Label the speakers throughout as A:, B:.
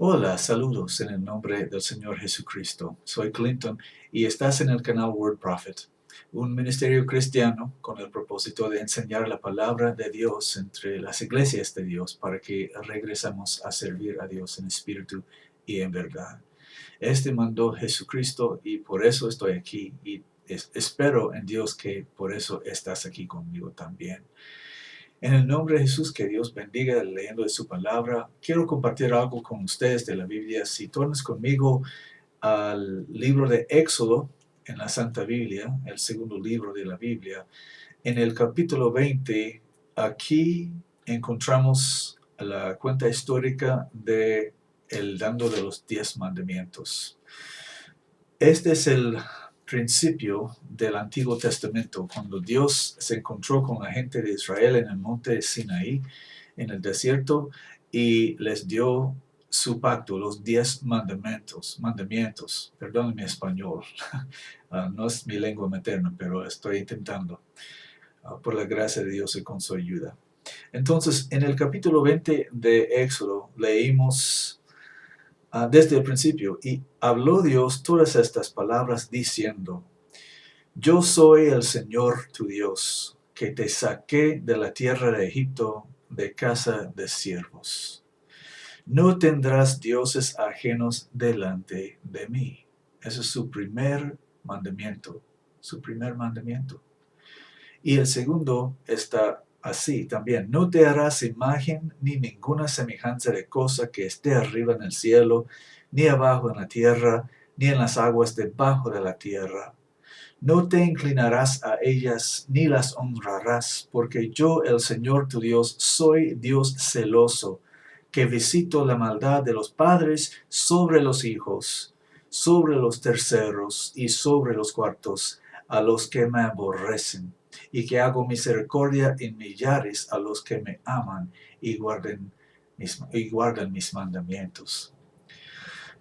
A: Hola, saludos en el nombre del Señor Jesucristo. Soy Clinton y estás en el canal Word Prophet, un ministerio cristiano con el propósito de enseñar la palabra de Dios entre las iglesias de Dios para que regresemos a servir a Dios en espíritu y en verdad. Este mandó Jesucristo y por eso estoy aquí y espero en Dios que por eso estás aquí conmigo también. En el nombre de Jesús, que Dios bendiga leyendo de su palabra. Quiero compartir algo con ustedes de la Biblia. Si tornas conmigo al libro de Éxodo en la Santa Biblia, el segundo libro de la Biblia, en el capítulo 20, aquí encontramos la cuenta histórica de el dando de los 10 mandamientos. Este es el principio del Antiguo Testamento, cuando Dios se encontró con la gente de Israel en el monte Sinaí, en el desierto, y les dio su pacto, los 10 mandamientos. Perdón mi español, no es mi lengua materna, pero estoy intentando, por la gracia de Dios y con su ayuda. Entonces, en el capítulo 20 de Éxodo leímos desde el principio, y habló Dios todas estas palabras diciendo: Yo soy el Señor tu Dios, que te saqué de la tierra de Egipto, de casa de siervos. No tendrás dioses ajenos delante de mí. Ese es su primer mandamiento, su primer mandamiento. Y el segundo está así también: no te harás imagen ni ninguna semejanza de cosa que esté arriba en el cielo, ni abajo en la tierra, ni en las aguas debajo de la tierra. No te inclinarás a ellas ni las honrarás, porque yo, el Señor tu Dios, soy Dios celoso, que visito la maldad de los padres sobre los hijos, sobre los terceros y sobre los cuartos, a los que me aborrecen, y que hago misericordia en millares a los que me aman y guardan mis mandamientos.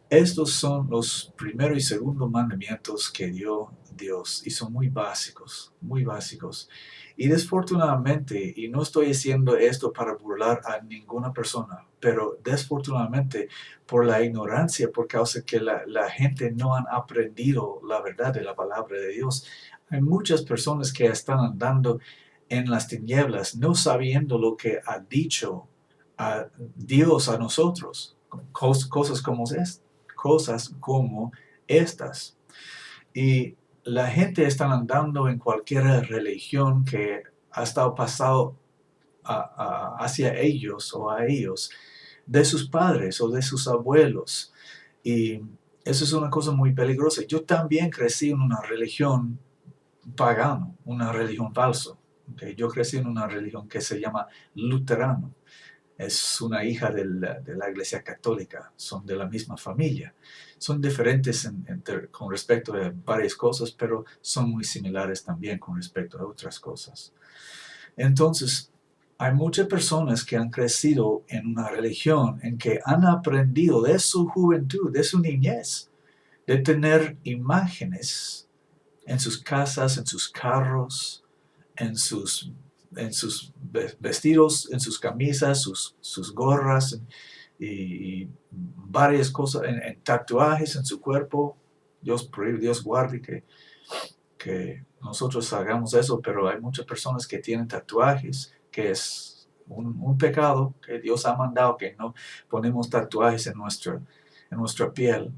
A: Estos son los primero y segundo mandamientos que dio Dios y son muy básicos, muy básicos. Y desfortunadamente, y no estoy diciendo esto para burlar a ninguna persona, pero desfortunadamente por la ignorancia, por causa que la gente no han aprendido la verdad de la palabra de Dios, hay muchas personas que están andando en las tinieblas, no sabiendo lo que ha dicho a Dios a nosotros, cosas como estas. Y la gente está andando en cualquier religión que ha estado pasado hacia ellos o a ellos, de sus padres o de sus abuelos. Y eso es una cosa muy peligrosa. Yo también crecí en una religión pagana, una religión falsa. Okay. Yo crecí en una religión que se llama luterano. Es una hija de la Iglesia Católica, son de la misma familia. Son diferentes con respecto a varias cosas, pero son muy similares también con respecto a otras cosas. Entonces, hay muchas personas que han crecido en una religión en que han aprendido de su juventud, de su niñez, de tener imágenes en sus casas, en sus carros, en sus vestidos, en sus camisas, sus gorras y varias cosas, en tatuajes en su cuerpo. Dios guarde que nosotros hagamos eso, pero hay muchas personas que tienen tatuajes, que es un pecado que Dios ha mandado, que no ponemos tatuajes en nuestra piel.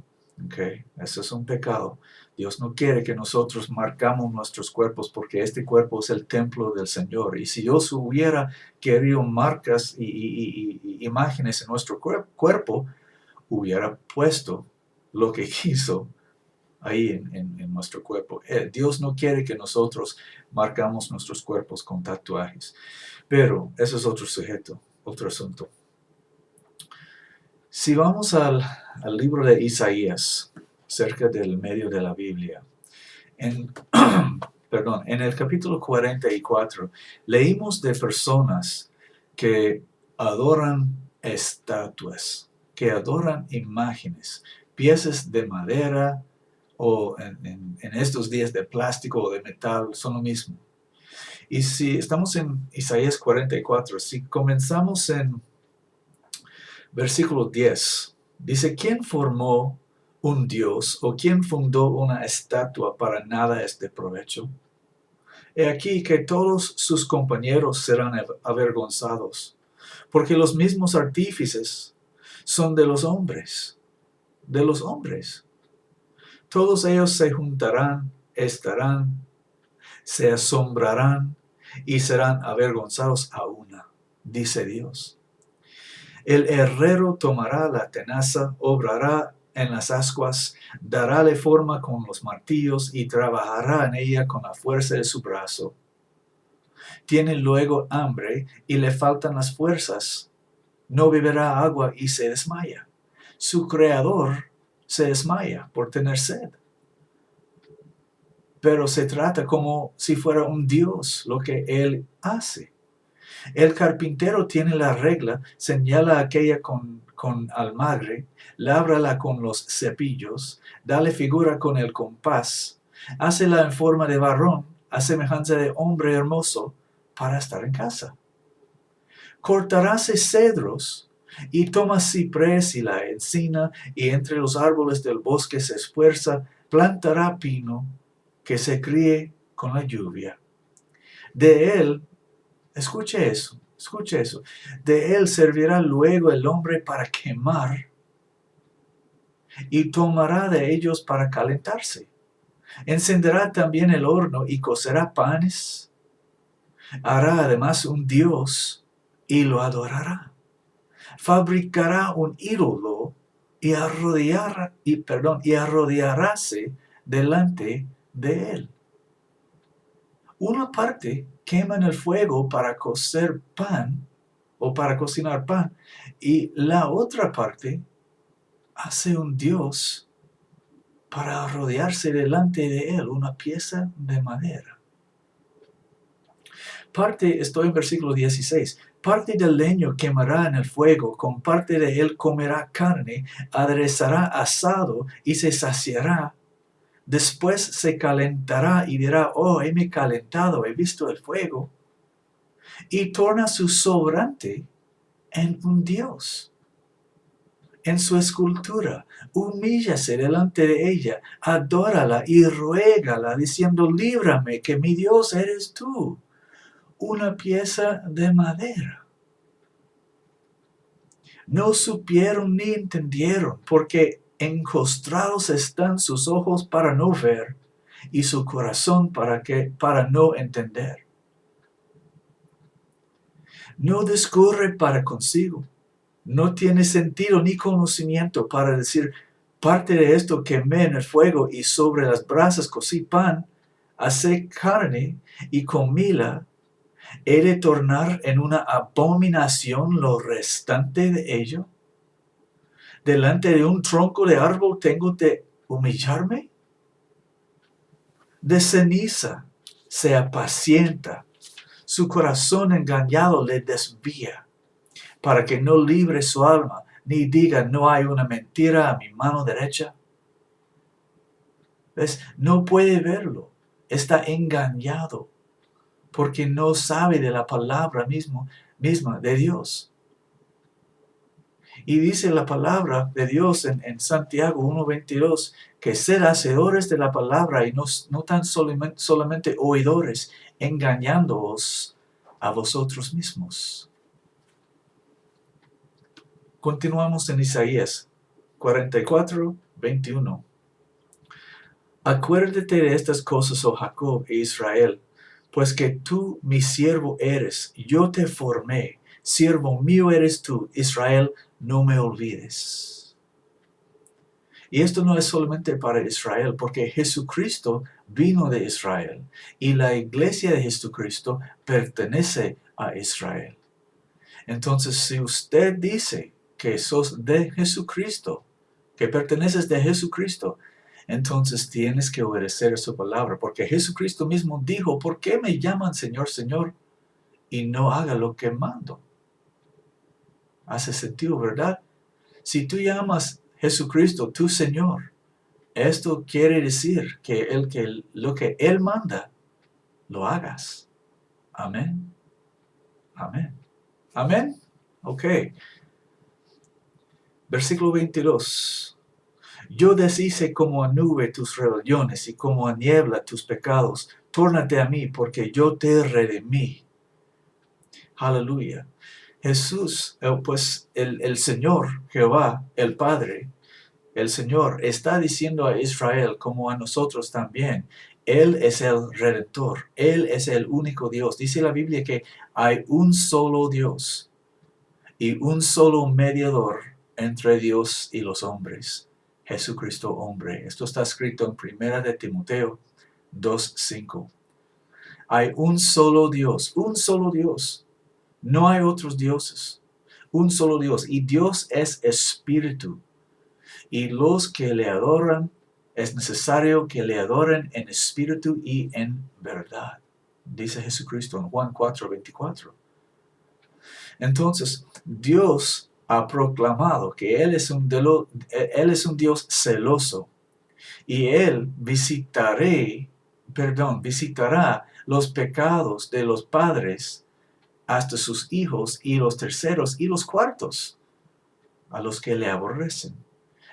A: Okay. Eso es un pecado. Dios no quiere que nosotros marcamos nuestros cuerpos, porque este cuerpo es el templo del Señor. Y si Dios hubiera querido marcas y imágenes en nuestro cuerpo, hubiera puesto lo que quiso ahí en nuestro cuerpo. Dios no quiere que nosotros marcamos nuestros cuerpos con tatuajes. Pero eso es otro sujeto, otro asunto. Si vamos al libro de Isaías, cerca del medio de la Biblia, en el capítulo 44, leímos de personas que adoran estatuas, que adoran imágenes, piezas de madera o en estos días de plástico o de metal, son lo mismo. Y si estamos en Isaías 44, si comenzamos en versículo 10, Dice, ¿quién formó un Dios o quién fundó una estatua? Para nada es de provecho. He aquí que todos sus compañeros serán avergonzados, porque los mismos artífices son de los hombres, de los hombres. Todos ellos se juntarán, estarán, se asombrarán y serán avergonzados a una, dice Dios. El herrero tomará la tenaza, obrará en las ascuas, darále forma con los martillos y trabajará en ella con la fuerza de su brazo. Tiene luego hambre y le faltan las fuerzas. No beberá agua y se desmaya. Su creador se desmaya por tener sed. Pero se trata como si fuera un Dios lo que él hace. El carpintero tiene la regla, señala aquella con almagre, lábrala con los cepillos, dale figura con el compás, hácela en forma de varón, a semejanza de hombre hermoso, para estar en casa. Cortaráse cedros, y toma ciprés y la encina, y entre los árboles del bosque se esfuerza, plantará pino, que se críe con la lluvia. De él, escuche eso, de él servirá luego el hombre para quemar, y tomará de ellos para calentarse. Encenderá también el horno y cocerá panes. Hará además un dios y lo adorará. Fabricará un ídolo y arrodillaráse delante de él. Una parte quema en el fuego para cocer pan o para cocinar pan, y la otra parte hace un dios para arrodillarse delante de él, una pieza de madera. Estoy en versículo 16. Parte del leño quemará en el fuego, con parte de él comerá carne, aderezará asado y se saciará. Después se calentará y dirá, oh, heme calentado, he visto el fuego. Y torna su sobrante en un dios. En su escultura, humíllase delante de ella, adórala y ruégala, diciendo, líbrame, que mi Dios eres tú. Una pieza de madera. No supieron ni entendieron, porque encostrados están sus ojos para no ver, y su corazón para no entender. No discurre para consigo, no tiene sentido ni conocimiento para decir, parte de esto quemé en el fuego y sobre las brasas cocí pan, hacé carne y comíla. ¿He de tornar en una abominación lo restante de ello? ¿Delante de un tronco de árbol tengo de humillarme? De ceniza se apacienta, su corazón engañado le desvía, para que no libre su alma, ni diga, no hay una mentira a mi mano derecha. ¿Ves? No puede verlo, está engañado, porque no sabe de la palabra misma de Dios. Y dice la palabra de Dios en Santiago 1:22, que sed hacedores de la palabra y no tan solamente oidores, engañándoos a vosotros mismos. Continuamos en Isaías 44:21. Acuérdate de estas cosas, oh Jacob e Israel, pues que tú mi siervo eres, yo te formé, siervo mío eres tú, Israel, no me olvides. Y esto no es solamente para Israel, porque Jesucristo vino de Israel y la iglesia de Jesucristo pertenece a Israel. Entonces, si usted dice que sos de Jesucristo, que perteneces de Jesucristo, entonces tienes que obedecer su palabra, porque Jesucristo mismo dijo, ¿por qué me llaman Señor, Señor? Y no haga lo que mando. Hace sentido, ¿verdad? Si tú llamas Jesucristo tu Señor, esto quiere decir que lo que Él manda, lo hagas. Amén. Amén. Amén. Ok. Versículo 22. Yo deshice como a nube tus rebeliones y como a niebla tus pecados. Tórnate a mí, porque yo te redimí. Aleluya. Jesús, pues el Señor, Jehová, el Padre, el Señor está diciendo a Israel, como a nosotros también, Él es el Redentor, Él es el único Dios. Dice la Biblia que hay un solo Dios y un solo mediador entre Dios y los hombres, Jesucristo hombre. Esto está escrito en Primera de Timoteo 2:5. Hay un solo Dios, un solo Dios. No hay otros dioses. Un solo Dios. Y Dios es espíritu. Y los que le adoran, es necesario que le adoren en espíritu y en verdad. Dice Jesucristo en Juan 4:24. Entonces, Dios ha proclamado que Él es un Dios celoso. Y Él visitará los pecados de los padres hasta sus hijos y los terceros y los cuartos a los que le aborrecen.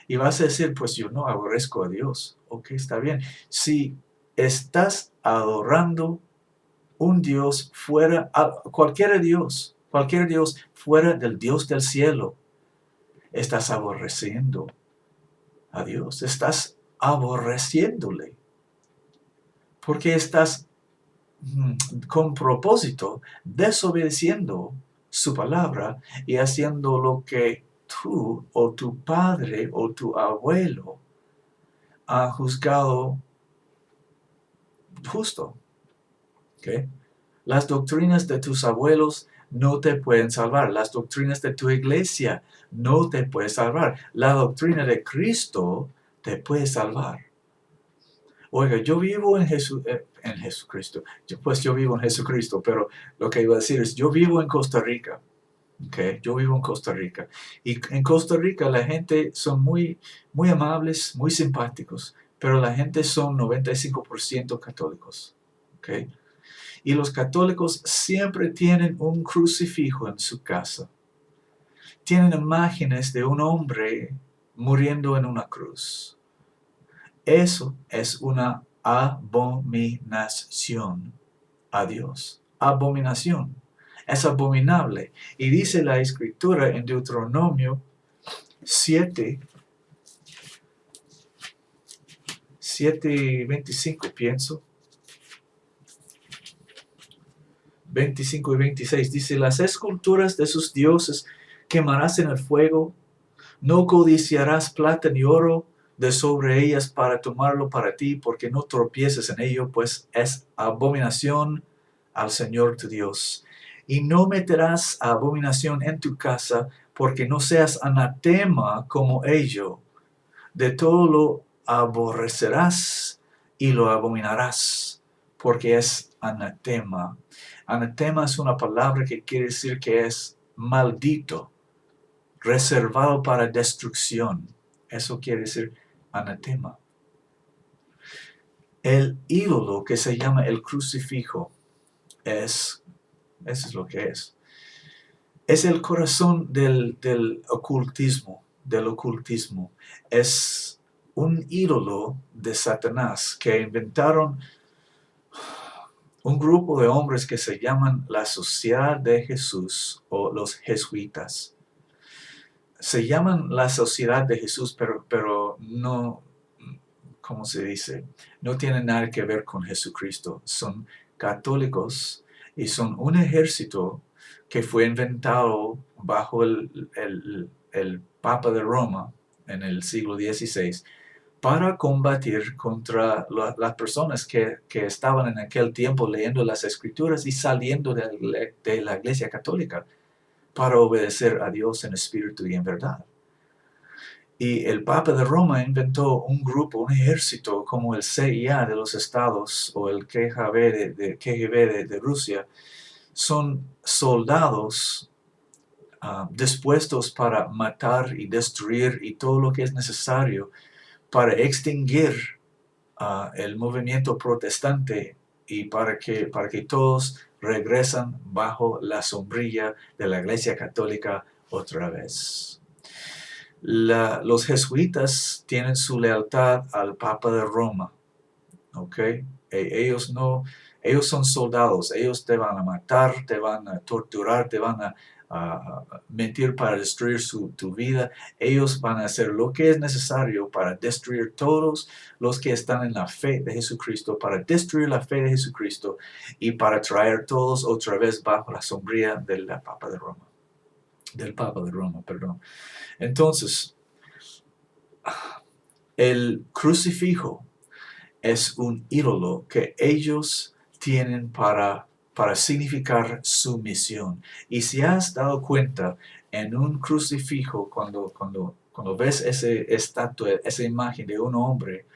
A: Y vas a decir, pues yo no aborrezco a Dios. Ok, está bien. Si estás adorando un Dios fuera, cualquier Dios fuera del Dios del cielo, estás aborreciendo a Dios. Estás aborreciéndole. Porque estás con propósito desobedeciendo su palabra y haciendo lo que tú o tu padre o tu abuelo ha juzgado justo. ¿Okay? Las doctrinas de tus abuelos no te pueden salvar. Las doctrinas de tu iglesia no te pueden salvar. La doctrina de Cristo te puede salvar. Oiga, yo vivo en Jesucristo. Yo vivo en Jesucristo, pero lo que iba a decir es, yo vivo en Costa Rica. Okay, yo vivo en Costa Rica. Y en Costa Rica la gente son muy, muy amables, muy simpáticos, pero la gente son 95% católicos. Okay. Y los católicos siempre tienen un crucifijo en su casa. Tienen imágenes de un hombre muriendo en una cruz. Eso es una abominación a Dios. Abominación. Es abominable. Y dice la Escritura en Deuteronomio 7:25, pienso. 25 y 26. Dice, las esculturas de sus dioses quemarás en el fuego. No codiciarás plata ni oro de sobre ellas para tomarlo para ti, porque no tropieces en ello, pues es abominación al Señor tu Dios. Y no meterás abominación en tu casa, porque no seas anatema como ello. De todo lo aborrecerás y lo abominarás, porque es anatema. Anatema es una palabra que quiere decir que es maldito, reservado para destrucción. Eso quiere decir anatema. El ídolo que se llama el crucifijo eso es lo que es. Es el corazón del ocultismo, Es un ídolo de Satanás que inventaron un grupo de hombres que se llaman la Sociedad de Jesús o los jesuitas. Se llaman la Sociedad de Jesús, pero no, ¿cómo se dice? No tienen nada que ver con Jesucristo. Son católicos y son un ejército que fue inventado bajo el Papa de Roma en el siglo XVI para combatir contra las personas que estaban en aquel tiempo leyendo las Escrituras y saliendo de la Iglesia Católica para obedecer a Dios en espíritu y en verdad. Y el Papa de Roma inventó un grupo, un ejército como el CIA de los Estados o el KGB de Rusia. Son soldados dispuestos para matar y destruir y todo lo que es necesario para extinguir el movimiento protestante y para que todos regresen bajo la sombrilla de la Iglesia Católica otra vez. Los jesuitas tienen su lealtad al Papa de Roma, ¿ok? Ellos son soldados, ellos te van a matar, te van a torturar, te van a mentir para destruir tu vida. Ellos van a hacer lo que es necesario para destruir todos los que están en la fe de Jesucristo, para destruir la fe de Jesucristo y para traer todos otra vez bajo la sombría del Papa de Roma. Perdón. Entonces, el crucifijo es un ídolo que ellos tienen para significar su misión. Y si has dado cuenta en un crucifijo, cuando ves esa estatua, esa imagen de un hombre,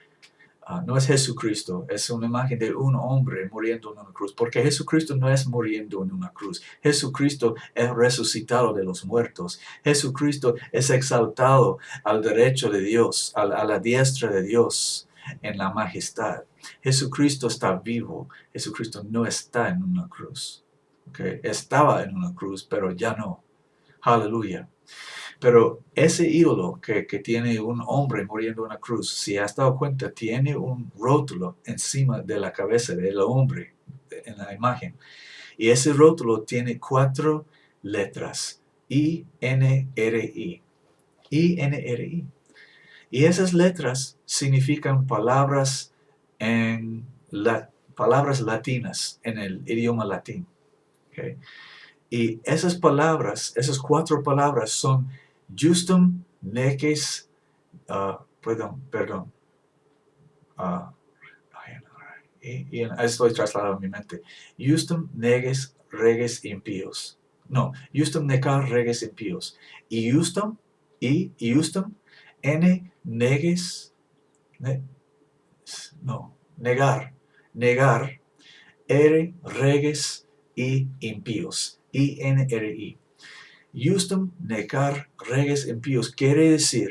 A: no es Jesucristo, es una imagen de un hombre muriendo en una cruz, porque Jesucristo no es muriendo en una cruz. Jesucristo es resucitado de los muertos. Jesucristo es exaltado al derecho de Dios, a la diestra de Dios en la majestad. Jesucristo está vivo. Jesucristo no está en una cruz. ¿Okay? Estaba en una cruz, pero ya no. Aleluya. Pero ese ídolo que tiene un hombre muriendo en una cruz, si has dado cuenta, tiene un rótulo encima de la cabeza del hombre en la imagen. Y ese rótulo tiene 4 letras. I-N-R-I. I-N-R-I. Y esas letras significan palabras palabras latinas en el idioma latín. ¿Okay? Y esas palabras, esas 4 palabras son justum neques, perdón, y estoy trasladando en mi mente. Justum neges reges impíos. No, justum necar reges impíos. Y justum, neges, negar, reges y impíos. I-N-R-I. Justum necar reges impíos quiere decir,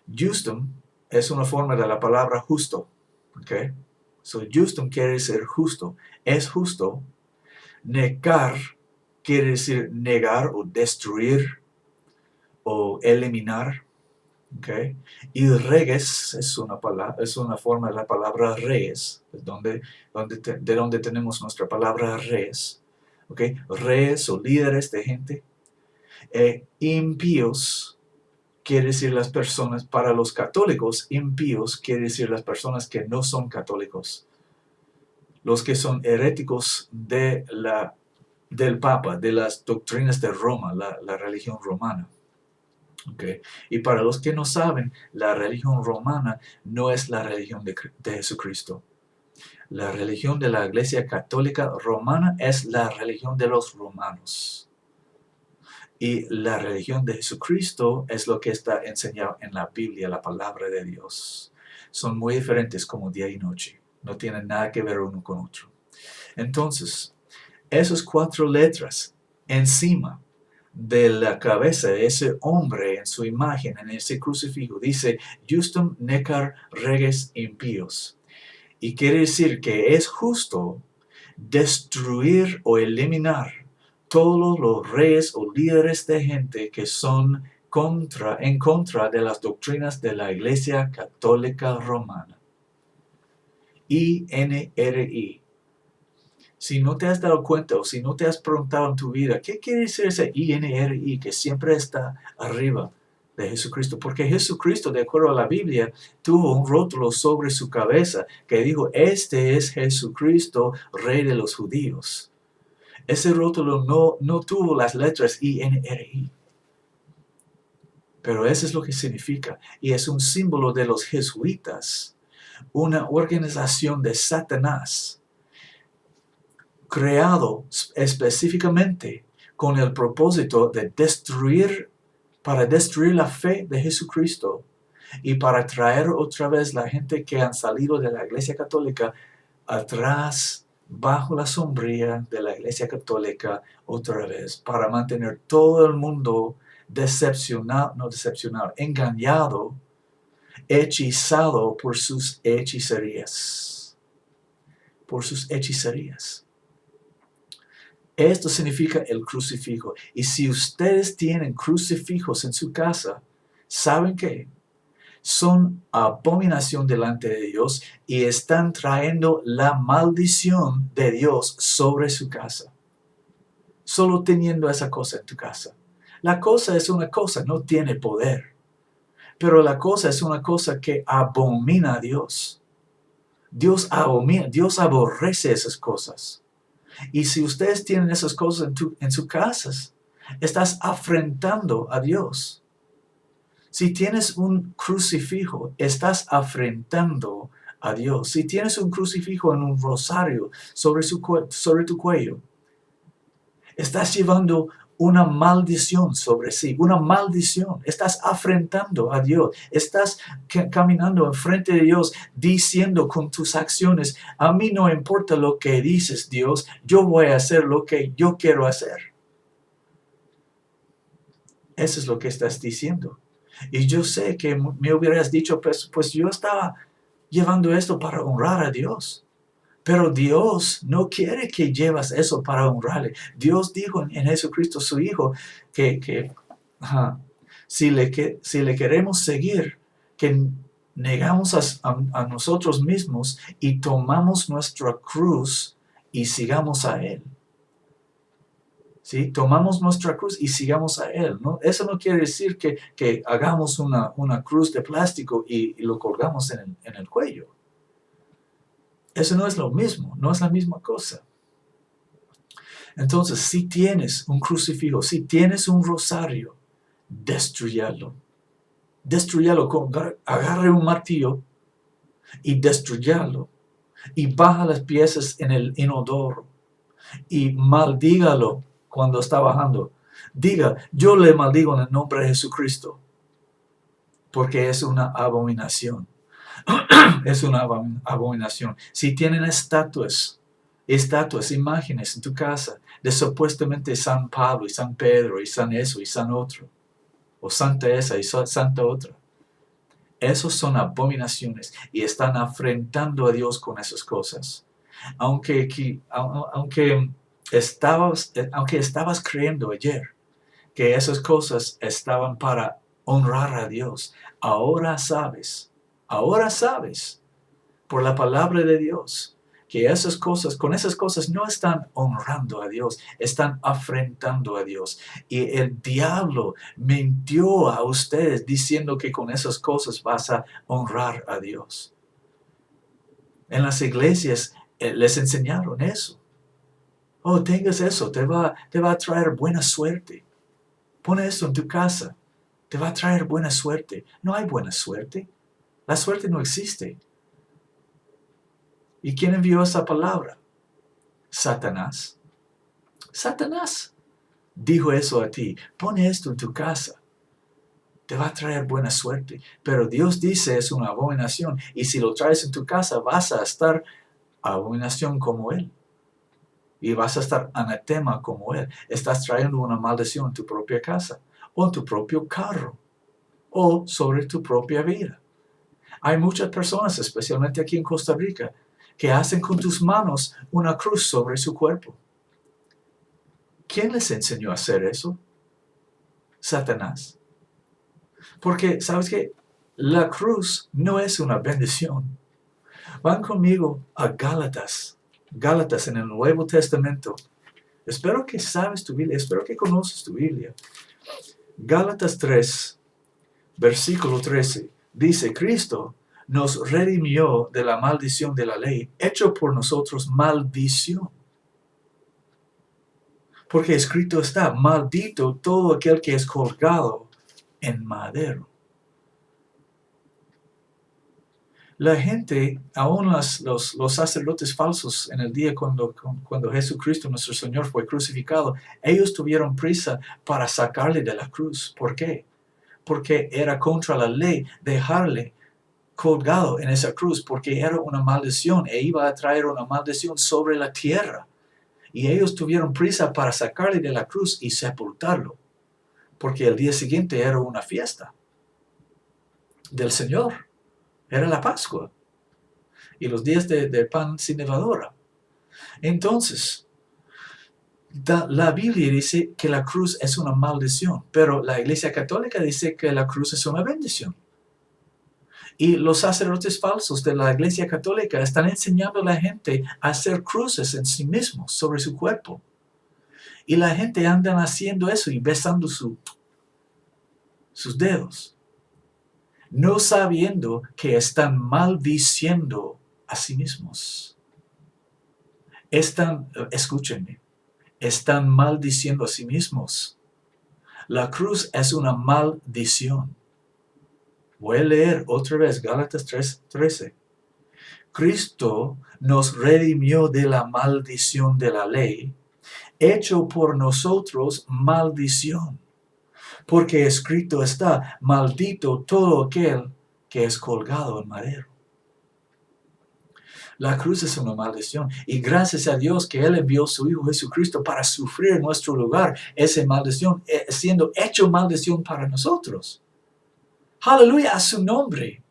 A: justum es una forma de la palabra justo. ¿Ok? So, justum quiere decir justo. Es justo. Necar quiere decir negar o destruir o eliminar. ¿Ok? Y reges es una forma de la palabra reyes, de donde tenemos nuestra palabra reyes. ¿Ok? Reyes o líderes de gente. Impíos quiere decir las personas, para los católicos, impíos quiere decir las personas que no son católicos, los que son heréticos del Papa, de las doctrinas de Roma, la religión romana. Okay. Y para los que no saben, la religión romana no es la religión de Jesucristo. La religión de la Iglesia Católica Romana es la religión de los romanos. Y la religión de Jesucristo es lo que está enseñado en la Biblia, la palabra de Dios. Son muy diferentes como día y noche. No tienen nada que ver uno con otro. Entonces, esas 4 letras encima de la cabeza de ese hombre en su imagen, en ese crucifijo, dice justum necar reges impíos. Y quiere decir que es justo destruir o eliminar todos los reyes o líderes de gente que son en contra de las doctrinas de la Iglesia Católica Romana. I-N-R-I. Si no te has dado cuenta o si no te has preguntado en tu vida, ¿qué quiere decir ese I-N-R-I que siempre está arriba de Jesucristo? Porque Jesucristo, de acuerdo a la Biblia, tuvo un rótulo sobre su cabeza que dijo, este es Jesucristo, Rey de los judíos. Ese rótulo no tuvo las letras I-N-R-I. Pero eso es lo que significa. Y es un símbolo de los jesuitas, una organización de Satanás, creado específicamente con el propósito de para destruir la fe de Jesucristo y para traer otra vez la gente que han salido de la Iglesia Católica atrás, bajo la sombría de la Iglesia Católica otra vez, para mantener todo el mundo engañado, hechizado por sus hechicerías. Por sus hechicerías. Esto significa el crucifijo. Y si ustedes tienen crucifijos en su casa, ¿saben qué? Son abominación delante de Dios y están trayendo la maldición de Dios sobre su casa. Solo teniendo esa cosa en tu casa. La cosa es una cosa, no tiene poder. Pero la cosa es una cosa que abomina a Dios. Dios abomina, Dios aborrece esas cosas. Y si ustedes tienen esas cosas en sus casas, estás afrentando a Dios. Si tienes un crucifijo, estás afrentando a Dios. Si tienes un crucifijo en un rosario sobre tu cuello, estás llevando una maldición sobre sí, una maldición. Estás afrentando a Dios. Estás caminando enfrente de Dios diciendo con tus acciones, a mí no importa lo que dices, Dios, yo voy a hacer lo que yo quiero hacer. Eso es lo que estás diciendo. Y yo sé que me hubieras dicho, pues yo estaba llevando esto para honrar a Dios. Pero Dios no quiere que llevas eso para honrarle. Dios dijo en Jesucristo su Hijo que si le queremos seguir, que negamos a nosotros mismos y tomamos nuestra cruz y sigamos a Él. ¿Sí? Tomamos nuestra cruz y sigamos a Él, ¿no? Eso no quiere decir que hagamos una cruz de plástico y lo colgamos en el cuello. Eso no es lo mismo, no es la misma cosa. Entonces, si tienes un crucifijo, si tienes un rosario, destruyalo. Destruyalo, agarre un martillo y destruyalo. Y baja las piezas en el inodoro. Y maldígalo cuando está bajando. Diga, yo le maldigo en el nombre de Jesucristo. Porque es una abominación. Es una abominación. Si tienen estatuas, imágenes en tu casa de supuestamente San Pablo y San Pedro y San eso y San otro, o Santa esa y Santa otra, esos son abominaciones y están afrentando a Dios con esas cosas. Aunque estabas creyendo ayer que esas cosas estaban para honrar a Dios, ahora sabes por la palabra de Dios que con esas cosas no están honrando a Dios, están afrentando a Dios. Y el diablo mintió a ustedes diciendo que con esas cosas vas a honrar a Dios. En las iglesias les enseñaron eso. Oh, tengas eso, te va a traer buena suerte. Pon eso en tu casa, te va a traer buena suerte. No hay buena suerte. La suerte no existe. ¿Y quién envió esa palabra? Satanás. Satanás dijo eso a ti. Pon esto en tu casa. Te va a traer buena suerte. Pero Dios dice es una abominación. Y si lo traes en tu casa, vas a estar abominación como Él. Y vas a estar anatema como Él. Estás trayendo una maldición en tu propia casa. O en tu propio carro. O sobre tu propia vida. Hay muchas personas, especialmente aquí en Costa Rica, que hacen con tus manos una cruz sobre su cuerpo. ¿Quién les enseñó a hacer eso? Satanás. Porque, ¿sabes qué? La cruz no es una bendición. Van conmigo a Gálatas. Gálatas en el Nuevo Testamento. Espero que sabes tu Biblia, espero que conoces tu Biblia. Gálatas 3, versículo 13. Dice, Cristo nos redimió de la maldición de la ley, hecho por nosotros maldición. Porque escrito está, maldito todo aquel que es colgado en madero. La gente, aún los sacerdotes falsos en el día cuando Jesucristo nuestro Señor fue crucificado, ellos tuvieron prisa para sacarle de la cruz. ¿Por qué? Porque era contra la ley dejarle colgado en esa cruz, porque era una maldición e iba a traer una maldición sobre la tierra. Y ellos tuvieron prisa para sacarle de la cruz y sepultarlo, porque el día siguiente era una fiesta del Señor, era la Pascua y los días de pan sin levadura. Entonces, La Biblia dice que la cruz es una maldición, pero la Iglesia Católica dice que la cruz es una bendición. Y los sacerdotes falsos de la Iglesia Católica están enseñando a la gente a hacer cruces en sí mismos, sobre su cuerpo. Y la gente anda haciendo eso y besando sus dedos, no sabiendo que están maldiciendo a sí mismos. Escúchenme, están maldiciendo a sí mismos. La cruz es una maldición. Voy a leer otra vez Gálatas 3:13. Cristo nos redimió de la maldición de la ley, hecho por nosotros maldición, porque escrito está, maldito todo aquel que es colgado en madero. La cruz es una maldición y gracias a Dios que Él envió a su Hijo Jesucristo para sufrir en nuestro lugar esa maldición, siendo hecho maldición para nosotros. Aleluya a su nombre.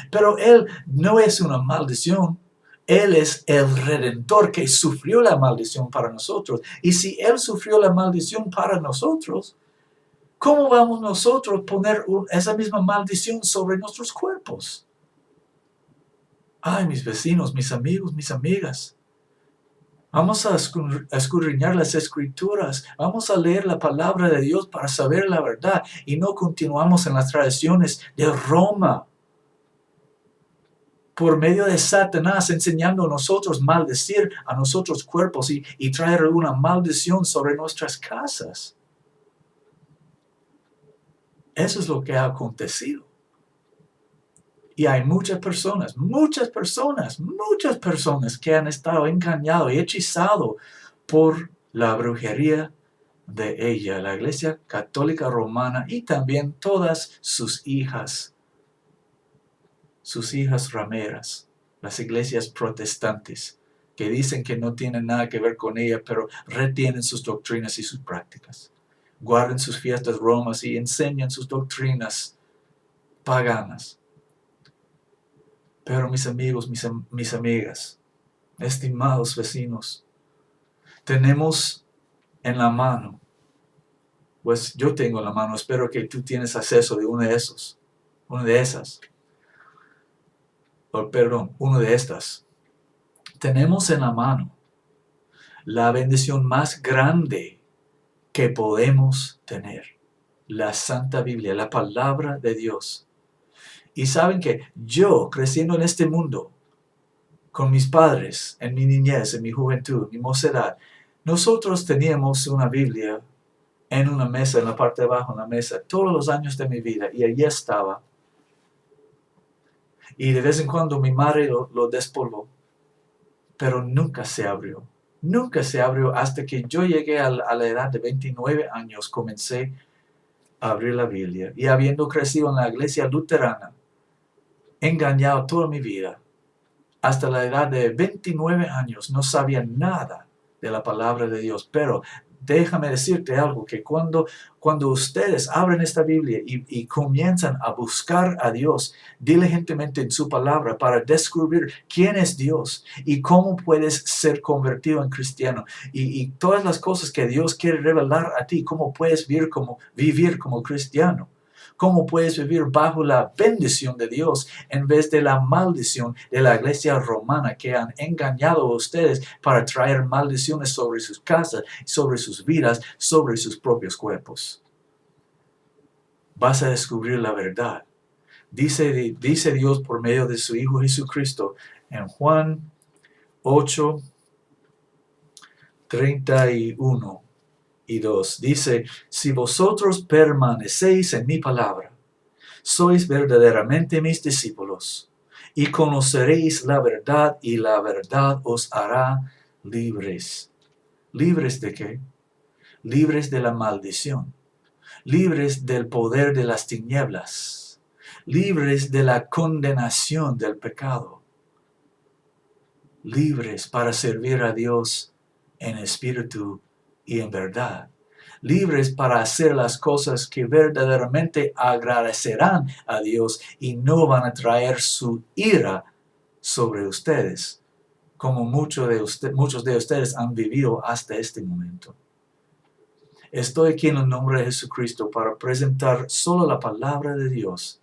A: Pero Él no es una maldición. Él es el Redentor que sufrió la maldición para nosotros. Y si Él sufrió la maldición para nosotros, ¿cómo vamos nosotros a poner esa misma maldición sobre nuestros cuerpos? Ay, mis vecinos, mis amigos, mis amigas. Vamos a escudriñar las escrituras. Vamos a leer la palabra de Dios para saber la verdad. Y no continuamos en las tradiciones de Roma. Por medio de Satanás enseñando a nosotros maldecir a nuestros cuerpos y traer una maldición sobre nuestras casas. Eso es lo que ha acontecido. Y hay muchas personas que han estado engañados y hechizados por la brujería de ella, la Iglesia Católica Romana y también todas sus hijas rameras, las iglesias protestantes, que dicen que no tienen nada que ver con ella, pero retienen sus doctrinas y sus prácticas. Guardan sus fiestas romas y enseñan sus doctrinas paganas. Pero mis amigos, mis amigas, estimados vecinos, tenemos en la mano, pues yo tengo en la mano, espero que tú tienes acceso de una de estas. Tenemos en la mano la bendición más grande que podemos tener, la Santa Biblia, la palabra de Dios. Y saben que yo, creciendo en este mundo, con mis padres, en mi niñez, en mi juventud, mi mocedad, nosotros teníamos una Biblia en una mesa, en la parte de abajo, en la mesa, todos los años de mi vida, y allí estaba. Y de vez en cuando mi madre lo despolvó, pero nunca se abrió. Nunca se abrió hasta que yo llegué a la edad de 29 años, comencé a abrir la Biblia. Y habiendo crecido en la iglesia luterana, engañado toda mi vida, hasta la edad de 29 años no sabía nada de la palabra de Dios. Pero déjame decirte algo, que cuando ustedes abren esta Biblia y comienzan a buscar a Dios diligentemente en su palabra para descubrir quién es Dios y cómo puedes ser convertido en cristiano y todas las cosas que Dios quiere revelar a ti, cómo puedes vivir como cristiano. ¿Cómo puedes vivir bajo la bendición de Dios en vez de la maldición de la iglesia romana que han engañado a ustedes para traer maldiciones sobre sus casas, sobre sus vidas, sobre sus propios cuerpos? Vas a descubrir la verdad. Dice Dios por medio de su Hijo Jesucristo en Juan 8:31 y 2. Dice, si vosotros permanecéis en mi palabra, sois verdaderamente mis discípulos, y conoceréis la verdad, y la verdad os hará libres. ¿Libres de qué? Libres de la maldición, libres del poder de las tinieblas, libres de la condenación del pecado, libres para servir a Dios en espíritu y en verdad, libres para hacer las cosas que verdaderamente agradecerán a Dios y no van a traer su ira sobre ustedes, como muchos de ustedes han vivido hasta este momento. Estoy aquí en el nombre de Jesucristo para presentar solo la palabra de Dios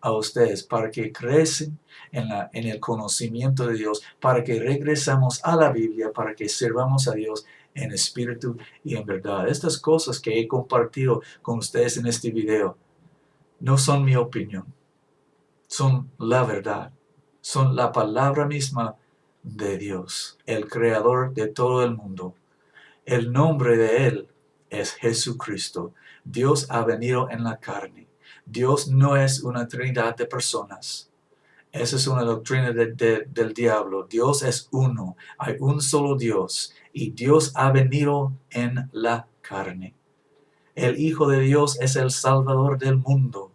A: a ustedes, para que crecen en el conocimiento de Dios, para que regresamos a la Biblia, para que sirvamos a Dios en espíritu y en verdad. Estas cosas que he compartido con ustedes en este video no son mi opinión, son la verdad, son la palabra misma de Dios, el creador de todo el mundo. El nombre de Él es Jesucristo. Dios ha venido en la carne. Dios no es una trinidad de personas. Esa es una doctrina del diablo. Dios es uno. Hay un solo Dios. Y Dios ha venido en la carne. El Hijo de Dios es el Salvador del mundo.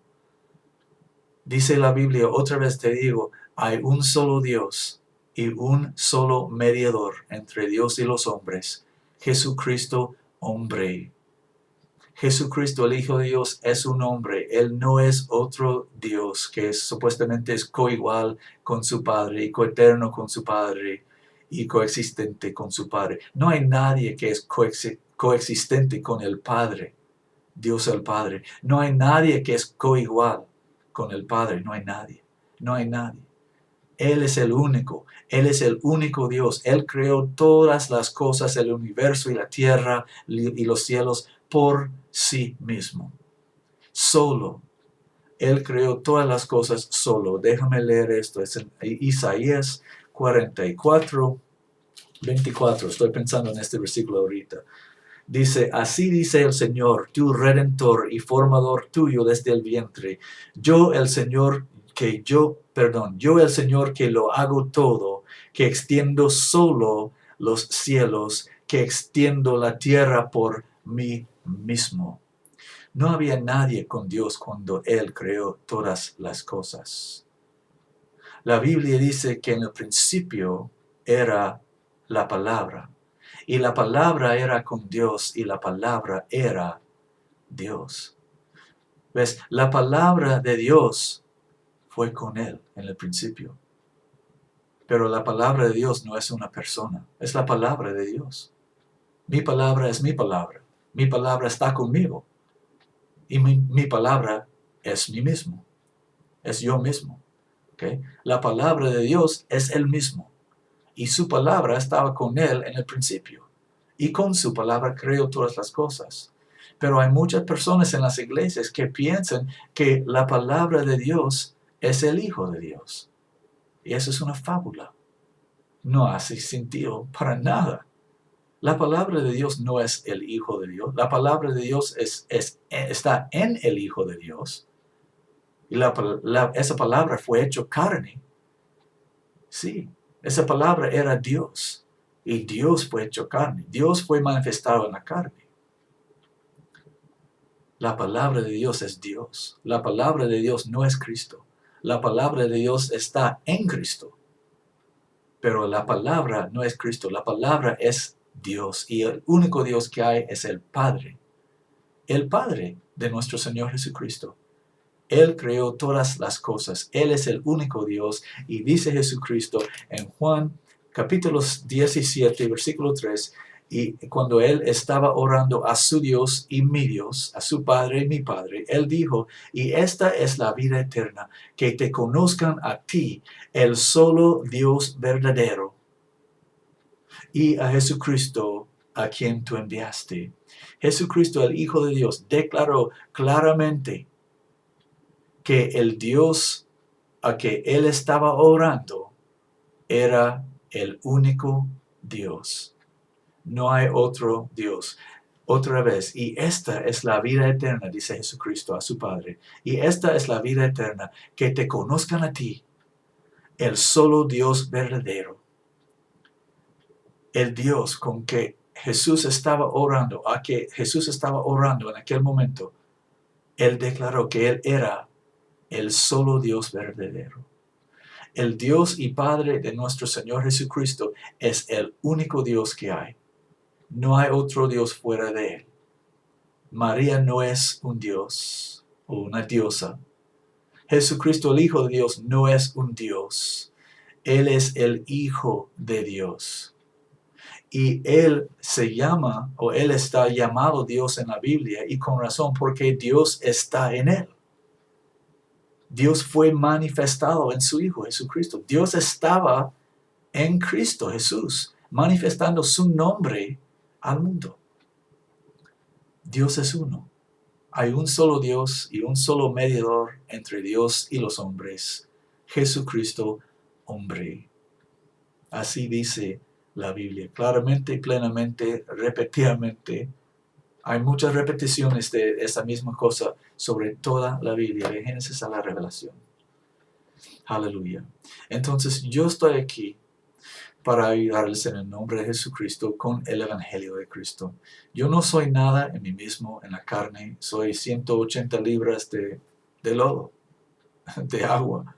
A: Dice la Biblia, otra vez te digo, hay un solo Dios y un solo mediador entre Dios y los hombres, Jesucristo, hombre. Jesucristo, el Hijo de Dios, es un hombre. Él no es otro Dios que supuestamente es coigual con su Padre y coeterno con su Padre y coexistente con su Padre. No hay nadie que es coexistente con el Padre, Dios el Padre. No hay nadie que es coigual con el Padre. No hay nadie. No hay nadie. Él es el único. Él es el único Dios. Él creó todas las cosas, el universo y la tierra y los cielos por sí mismo. Solo. Él creó todas las cosas solo. Déjame leer esto. Es en Isaías 44, 24. Estoy pensando en este versículo ahorita. Dice, así dice el Señor, tu Redentor y formador tuyo desde el vientre. Yo el Señor que lo hago todo, que extiendo solo los cielos, que extiendo la tierra por mí mismo. No había nadie con Dios cuando Él creó todas las cosas. La Biblia dice que en el principio era la palabra. Y la palabra era con Dios y la palabra era Dios. ¿Ves? La palabra de Dios fue con Él en el principio. Pero la palabra de Dios no es una persona, es la palabra de Dios. Mi palabra es mi palabra. Mi palabra está conmigo. Y mi palabra es mí mismo. Es yo mismo. ¿Okay? La palabra de Dios es Él mismo. Y su palabra estaba con Él en el principio. Y con su palabra creó todas las cosas. Pero hay muchas personas en las iglesias que piensan que la palabra de Dios es el Hijo de Dios. Y eso es una fábula. No hace sentido para nada. La palabra de Dios no es el Hijo de Dios. La palabra de Dios está en el Hijo de Dios. Y esa palabra fue hecho carne. Sí, esa palabra era Dios. Y Dios fue hecho carne. Dios fue manifestado en la carne. La palabra de Dios es Dios. La palabra de Dios no es Cristo. La palabra de Dios está en Cristo. Pero la palabra no es Cristo. La palabra es Dios. Y el único Dios que hay es el Padre. El Padre de nuestro Señor Jesucristo. Él creó todas las cosas. Él es el único Dios. Y dice Jesucristo en Juan capítulo 17, versículo 3, y cuando Él estaba orando a su Dios y mi Dios, a su Padre y mi Padre, Él dijo, y esta es la vida eterna, que te conozcan a ti, el solo Dios verdadero, y a Jesucristo, a quien tú enviaste. Jesucristo, el Hijo de Dios, declaró claramente que el Dios a que Él estaba orando era el único Dios. No hay otro Dios. Otra vez, y esta es la vida eterna, dice Jesucristo a su Padre, y esta es la vida eterna, que te conozcan a ti, el solo Dios verdadero. El Dios con que Jesús estaba orando, a que Jesús estaba orando en aquel momento, Él declaró que Él era el solo Dios verdadero. El Dios y Padre de nuestro Señor Jesucristo es el único Dios que hay. No hay otro Dios fuera de Él. María no es un Dios o una diosa. Jesucristo, el Hijo de Dios, no es un Dios. Él es el Hijo de Dios. Y Él se llama, o Él está llamado Dios en la Biblia, y con razón, porque Dios está en Él. Dios fue manifestado en su Hijo Jesucristo. Dios estaba en Cristo Jesús, manifestando su nombre al mundo. Dios es uno. Hay un solo Dios y un solo mediador entre Dios y los hombres, Jesucristo, hombre. Así dice la Biblia, claramente, plenamente, repetidamente. Hay muchas repeticiones de esa misma cosa sobre toda la Biblia, de Génesis a la Revelación. Aleluya. Entonces, yo estoy aquí para ayudarles en el nombre de Jesucristo con el Evangelio de Cristo. Yo no soy nada en mí mismo, en la carne. Soy 180 libras de lodo, de agua.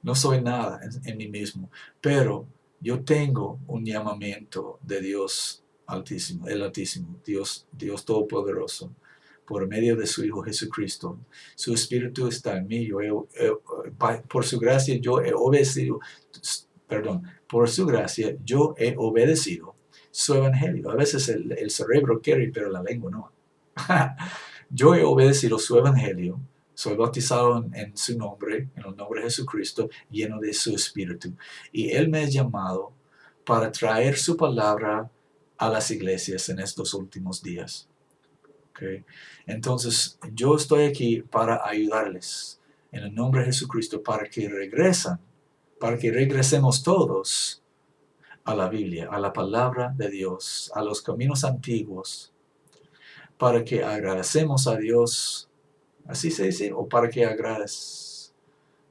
A: No soy nada en mí mismo. Pero yo tengo un llamamiento de Dios Altísimo, el Altísimo, Dios Todopoderoso, por medio de su Hijo Jesucristo. Su Espíritu está en mí. Por su gracia yo he obedecido, por su gracia yo he obedecido su Evangelio. A veces el cerebro quiere, pero la lengua no. Yo he obedecido su Evangelio. Soy bautizado en su nombre, en el nombre de Jesucristo, lleno de su Espíritu. Y Él me ha llamado para traer su palabra a las iglesias en estos últimos días. ¿Okay? Entonces, yo estoy aquí para ayudarles en el nombre de Jesucristo para que regresemos todos a la Biblia, a la palabra de Dios, a los caminos antiguos, para que agradecemos a Dios. Así se dice, o para que agradezcamos,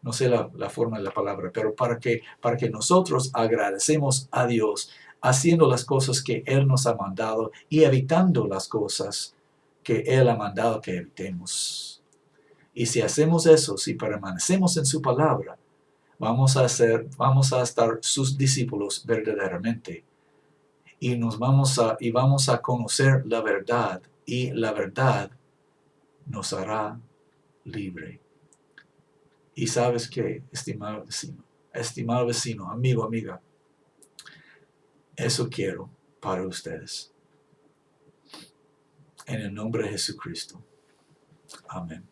A: no sé la forma de la palabra, pero para que nosotros agradecemos a Dios haciendo las cosas que Él nos ha mandado y evitando las cosas que Él ha mandado que evitemos. Y si hacemos eso, si permanecemos en su palabra, vamos a estar sus discípulos verdaderamente. Y vamos a conocer la verdad, y la verdad nos hará libre. Y sabes qué, estimado vecino, amigo, amiga, eso quiero para ustedes. En el nombre de Jesucristo. Amén.